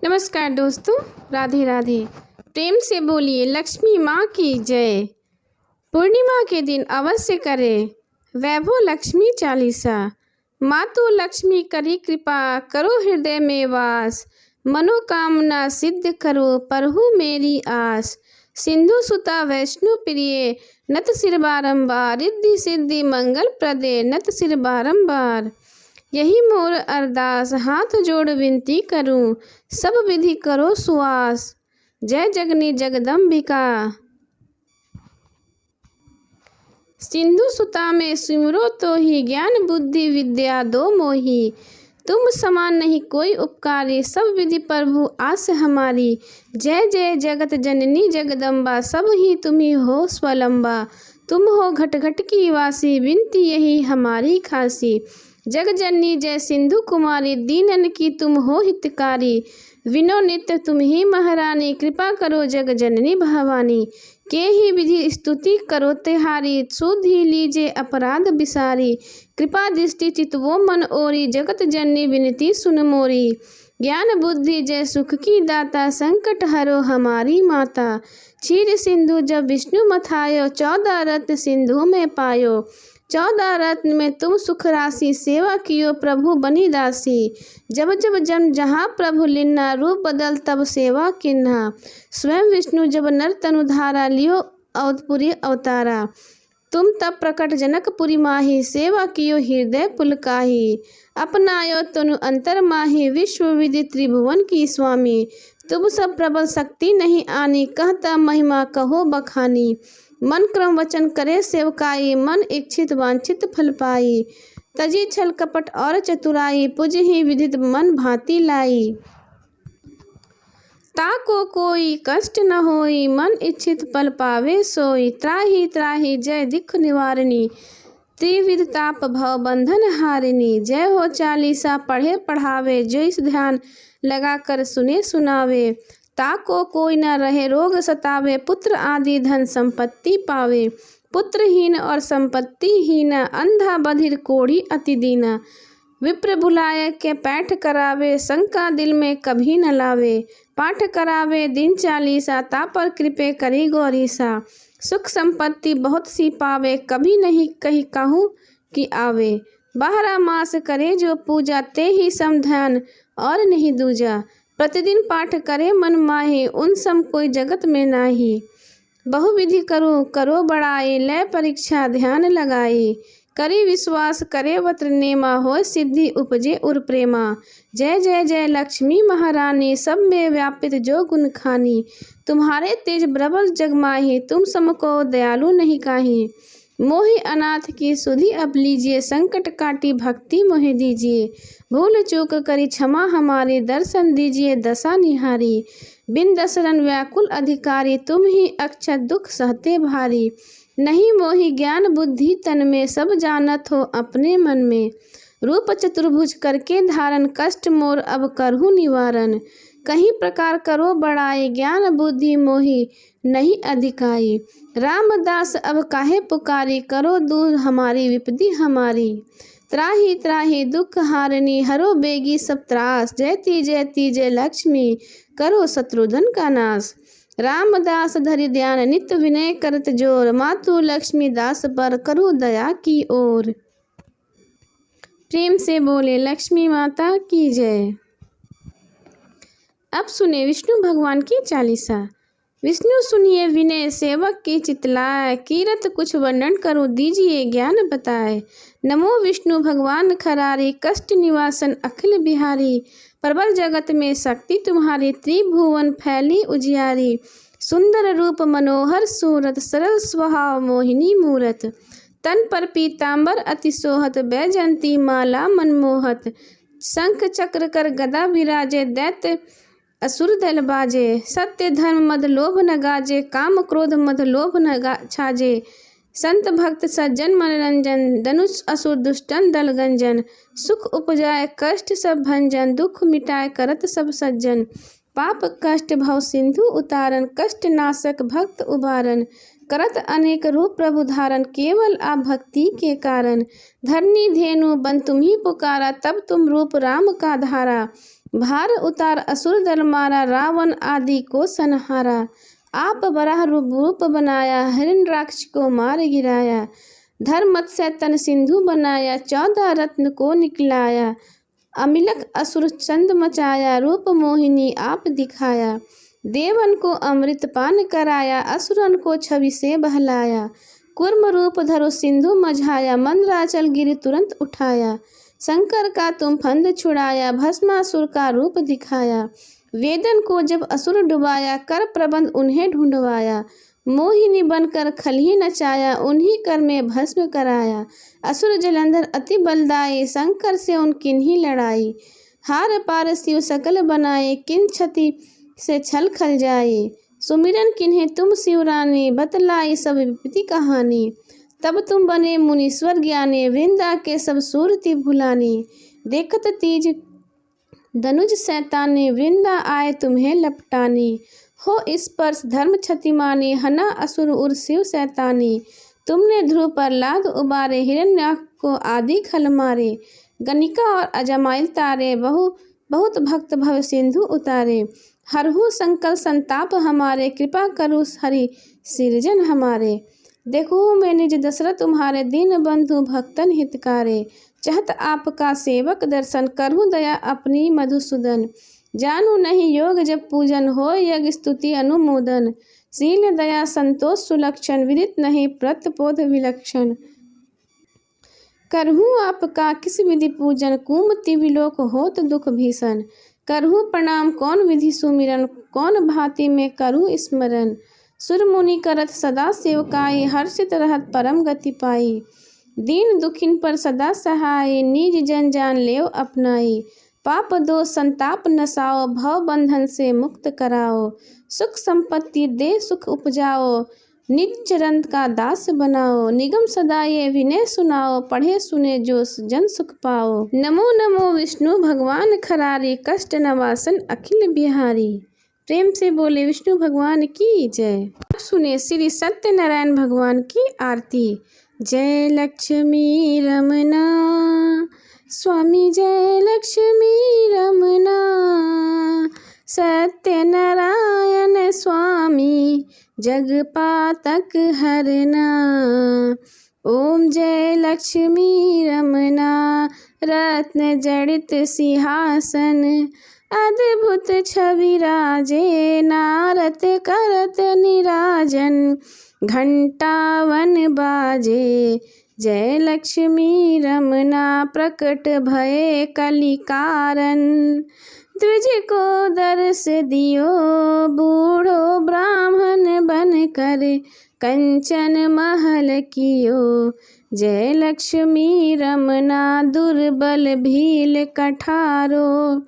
नमस्कार दोस्तों, राधे राधे। प्रेम से बोलिए लक्ष्मी माँ की जय। पूर्णिमा के दिन अवश्य करें वैभव लक्ष्मी चालीसा। मातु लक्ष्मी करी कृपा, करो हृदय में वास। मनोकामना सिद्ध करो, प्रभु मेरी आस। सिंधु सुता वैष्णु प्रिय, नत सिर बारंबार। रिद्धि सिद्धि मंगल प्रदे, नत सिर बारंबार। यही मोर अरदास, हाथ जोड़ विनती करूं। सब विधि करो सुआस, जय जगनी जगदम्बिका। सिंधु सुता में सिमरो तो ही, ज्ञान बुद्धि विद्या दो मोही। तुम समान नहीं कोई उपकारी, सब विधि प्रभु आस हमारी। जय जय जगत जननी जगदम्बा, सब ही तुम्ही हो स्वलंबा। तुम हो घट घट की वासी, विनती यही हमारी खासी। जग जननी जय सिंधु कुमारी, दीनन की तुम हो हितकारी। विनो नित्य तुम ही महारानी, कृपा करो जग जननी भवानी। के ही विधि स्तुति करो तिहारी, सुधि लीजे अपराध बिसारी। कृपा दृष्टि चित वो मन ओरी, जगत जननी विनती सुन मोरी। ज्ञान बुद्धि जय सुख की दाता, संकट हरो हमारी माता। क्षीर सिंधु जब विष्णु मथायो, 14 रत्न सिंधु में पायो। 14 रत्न में तुम सुख राशि, सेवा कियो प्रभु बनी दासी। जब जब जन्म जहाँ प्रभु लिन्ना, रूप बदल तब सेवा किन्हा। स्वयं विष्णु जब नर तनु धारा, लियो अवधपुरी अवतारा। तुम तब प्रकट जनकपुरी माही, सेवा कियो हृदय पुलकाही। अपनायो तनु अंतर माही, विश्व विदित त्रिभुवन की स्वामी। तुम सब प्रबल शक्ति नहीं आनी, कहता महिमा कहो बखानी। मन क्रम वचन करे सेवकाई, मन इच्छित वांछित फल पाई। तजी छल कपट और चतुराई, पुज ही विदित मन भांति लाई। ताको कोई कष्ट न होई, मन इच्छित फल पावे सोई। त्राहि त्राहि जय दुख निवारणी, त्रिविध ताप भव बंधन हारिणी। जय हो चालीसा पढ़े पढ़ावे, जो इस ध्यान लगा कर सुने सुनावे। ताको कोई न रहे रोग सतावे, पुत्र आदि धन संपत्ति पावे। पुत्रहीन और संपत्तिहीन, अंधा बधिर कोढ़ी अति दीना। विप्र बुलाए के पाठ करावे, शंका दिल में कभी न लावे। पाठ करावे दिन चालीसा, तापर कृपे करी गौरीसा। सुख संपत्ति बहुत सी पावे, कभी नहीं कही कहूँ कि आवे। 12 मास करे जो पूजा, ते ही समध्यान और नहीं दूजा। प्रतिदिन पाठ करे मन माही, उन सम कोई जगत में नाही। बहुविधि करो बड़ाई, लय परीक्षा ध्यान लगाई। करी विश्वास करे वत्र नेमा, हो सिद्धि उपजे उर प्रेमा। जय जय जय लक्ष्मी महारानी, सब में व्यापित जो गुण खानी। तुम्हारे तेज प्रबल जग माही, तुम सम को दयालु नहीं काहीं। मोहि अनाथ की सुधि अब लीजिए, संकट काटी भक्ति मोहि दीजिए। भूल चूक करी क्षमा हमारी, दर्शन दीजिए दशा निहारी। बिन दशरन व्याकुल अधिकारी, तुम ही अक्षत दुख सहते भारी। नहीं मोहि ज्ञान बुद्धि तन में, सब जानत हो अपने मन में। रूप चतुर्भुज करके धारण, कष्ट मोर अब करहु निवारण। कहीं प्रकार करो बड़ाई, ज्ञान बुद्धि मोहि नहीं अधिकाई। रामदास अब काहे पुकारी, करो दूर हमारी विपदी हमारी। त्राहि त्राहि दुख हारिणी, हरो बेगी सब त्रास। जयति जयति जय लक्ष्मी, करो शत्रुधन का नाश। रामदास धरि ध्यान, नित्य विनय करत जोर। मातु लक्ष्मी दास पर, करो दया की ओर। प्रेम से बोले लक्ष्मी माता की जय। अब सुने विष्णु भगवान की चालीसा। विष्णु सुनिए विनय सेवक की चितलाए, कीरत कुछ वर्णन करूं दीजिए ज्ञान बताए। नमो विष्णु भगवान खरारी, कष्ट निवासन अखिल बिहारी। प्रबल जगत में शक्ति तुम्हारी, त्रिभुवन फैली उजियारी। सुंदर रूप मनोहर सूरत, सरल स्वभाव मोहिनी मूरत। तन पर पीतांबर अति सोहत, बैजंती माला मनमोहत। शंख चक्र कर गदा विराजे, दैत्य असुर दल बाजे। सत्य धर्म मद लोभ न गाजे, काम क्रोध मद लोभ न छाजे। संत भक्त सज्जन मनोरंजन, धनुष असुर दुष्टन दल गंजन। सुख उपजाए कष्ट सब भंजन, दुख मिटाए करत सब सज्जन। पाप कष्ट भव सिंधु उतारन, कष्ट नाशक भक्त उबारन। करत अनेक रूप प्रभु धारण, केवल आप भक्ति के कारण। धरनी धेनु बन तुम ही पुकारा, तब तुम रूप राम का धारा। भार उतार असुर दल मारा, रावण आदि को संहारा। आप बराह रूप बनाया, हिरण राक्ष को मार गिराया। धर्मत से तन सिंधु बनाया, 14 रत्न को निकलाया। अमिलक असुर चंद मचाया, रूप मोहिनी आप दिखाया। देवन को अमृत पान कराया, असुरन को छवि से बहलाया। कुर्म रूप धरो सिंधु मझाया, मंदराचल गिर तुरंत उठाया। शंकर का तुम फंद छुड़ाया, भस्मासुर का रूप दिखाया। वेदन को जब असुर डुबाया, कर प्रबंध उन्हें ढूंढवाया। मोहिनी बनकर खलही नचाया, उन्हीं कर में भस्म कराया। असुर जलंधर अति बलदाई, शंकर से उनकी लड़ाई। हार पार शिव सकल बनाए, किन क्षति से छल खल जाए। सुमिरन किन्हें तुम शिवरानी, बतलाई सब विपत्ति कहानी। तब तुम बने मुनीश्वर ज्ञानी, वृंदा के सब सूरति भुलानी। देखत तीज धनुज सैतानी, वृंदा आए तुम्हें लपटानी। हो स्पर्श धर्म क्षतिमानी, हना असुर उर शिव सैतानी। तुमने ध्रुव पर लाद उबारे, हिरण्याक्ष को आदि खल मारे। गणिका और अजमाइल तारे, बहुत भक्त भव सिंधु उतारे। हरहु संकल संताप हमारे, कृपा करु हरि सृजन हमारे। देखो मैं निज दशरथ तुम्हारे, दीन बंधु भक्तन हितकारे। चाहत आपका सेवक दर्शन, करहु दया अपनी मधुसूदन। जानू नहीं योग जब पूजन, हो यज्ञ स्तुति अनुमोदन। शील दया संतोष सुलक्षण, विदित नहीं प्रतपोध विलक्षण। करहु आपका किस विधि पूजन, कुमति विलोक होत दुख भीषण। करहु प्रणाम कौन विधि सुमिरन, कौन भांति में करहु स्मरण। सुर मुनि करत सदा सेवकाई, हर्षित रहत परम गति पाई। दीन दुखिन पर सदा सहाय, निज जन जान लेव अपनाई। पाप दोष संताप नसाओ, भव बंधन से मुक्त कराओ। सुख संपत्ति दे सुख उपजाओ, निज चरण का दास बनाओ। निगम सदा ये विनय सुनाओ, पढ़े सुने जो जन सुख पाओ। नमो नमो विष्णु भगवान खरारी, कष्ट नवासन अखिल बिहारी। प्रेम से बोले विष्णु भगवान की जय। सुने श्री सत्यनारायण भगवान की आरती। जय लक्ष्मी रमना स्वामी, जय लक्ष्मी रमना। सत्यनारायण स्वामी, जगपातक हरना। ओम जय लक्ष्मी रमना, रत्न जड़ित सिंहासन। अद्भुत छवि राजे, नारद करत निराजन। घंटावन बाजे, जय लक्ष्मी रमना। प्रकट भये कलि कारण, द्विज को दर्श दियो। बूढ़ो ब्राह्मण बन कर, कंचन महल कियो। जय लक्ष्मी रमना, दुर्बल भील कठारो।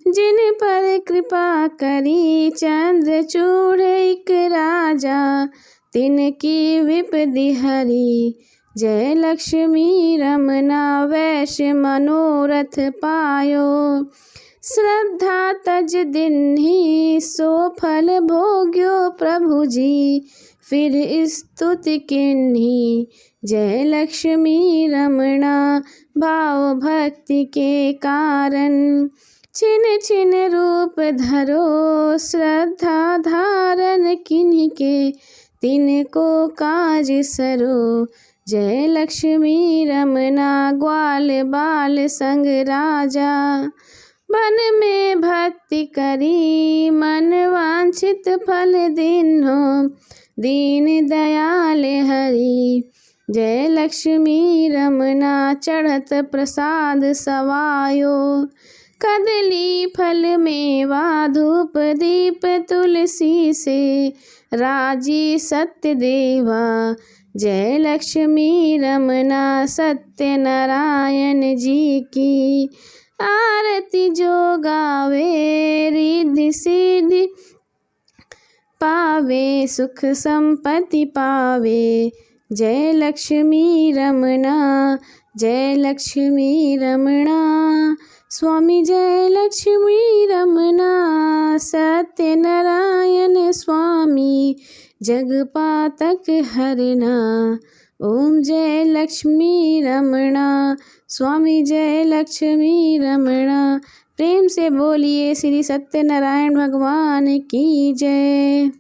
जिन पर कृपा करी, चंद्रचूड़ एक राजा। तिनकी विपदि हरी, जय लक्ष्मी रमना। वैश्य मनोरथ पायो, श्रद्धा तज दिन्हि। सो फल भोग्यो प्रभु जी, फिर स्तुति किन्हि। जय लक्ष्मी रमना, भाव भक्ति के कारण। छिन छिन रूप धरो, श्रद्धा धारण किन्हि के। तिनको काज सरो, जय लक्ष्मी रमना। ग्वाल बाल संग राजा, मन में भक्ति करी। मन वांछित फल दिन्हो, दीन दयाल हरि। जय लक्ष्मी रमना, चढ़त प्रसाद सवायो। कदली फल मेवा, धूप दीप तुलसी से। राजी सत्य देवा, जय लक्ष्मी रमना। सत्यनारायण जी की आरती जो गावे, रिद्धि सिद्धि पावे। सुख संपत्ति पावे, जय लक्ष्मी रमना। जय लक्ष्मी रमना, स्वामी जय लक्ष्मी रमना। सत्यनारायण स्वामी, जगपातक हरना। ओम जय लक्ष्मी रमना, स्वामी जय लक्ष्मी रमना। प्रेम से बोलिए श्री सत्यनारायण भगवान की जय।